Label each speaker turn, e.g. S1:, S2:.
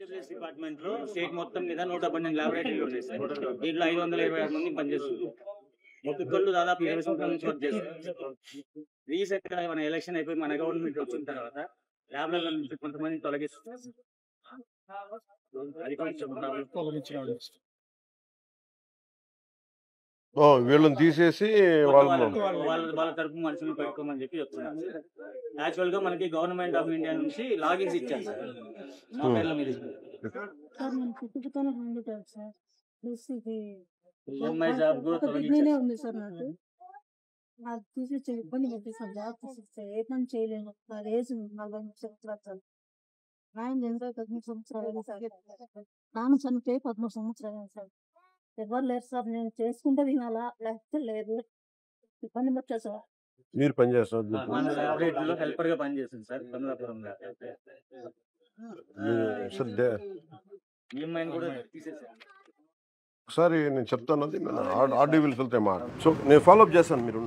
S1: RWS department లో state మొత్తం మీద 118 ల్యాబొరేటరీలు ఉన్నాయి సార్. దీంట్లో 526 మంది పనిచేస్తున్నారు. ఒక్కొక్కళ్ళు దాదాపు 20 సంవత్సరాల నుంచి వర్క్ చేస్తారు. రీసెంట్ గా మన ఎలక్షన్ అయిపోయి మన గవర్నమెంట్ వచ్చిన తర్వాత ల్యాబ్లలో నుంచి కొంతమంది తొలగిస్తున్నారు. అది కొంచెం
S2: వీళ్ళని తీసేసి
S1: వాళ్ళ తరపు మనుషులు పెట్టుకోమని చెప్పి చెప్తున్నారు. యాక్చువల్ గా మనకి గవర్నమెంట్ ఆఫ్ ఇండియా నుంచి లాగిన్స్ ఇచ్చారు సార్. మా పేర్ల మీద ఈఎంఐ జాబ్ కూడా తొలగించారు.
S3: నాకు తీసి ఇబ్బంది పెట్టి సార్ జాబ్ తీసిస్తే ఏ పని చేయలేను. నా ఏజ్ 40 సంవత్సరాలు. ఆయన 13 సంవత్సరాలు సార్. నాన్న చనిపోయి 13 సంవత్సరాలు సార్. ఎవరు లేరు సార్. నేను చేసుకుంటే వినాలా లేకపోతే లేదు. ఇబ్బంది పెట్టా సార్.
S2: మీరు పని చేస్తారు
S1: హెల్పర్ గా పనిచేస్తుంది సార్ కమలాపురంలో. ఈఎంఐ కూడా తీసేసారు.
S2: ఒకసారి నేను చెప్తాను, అది ఆర్డీ విల్స్ వెళ్తే మాట. సో నేను ఫాలోఅప్ చేస్తాను, మీరు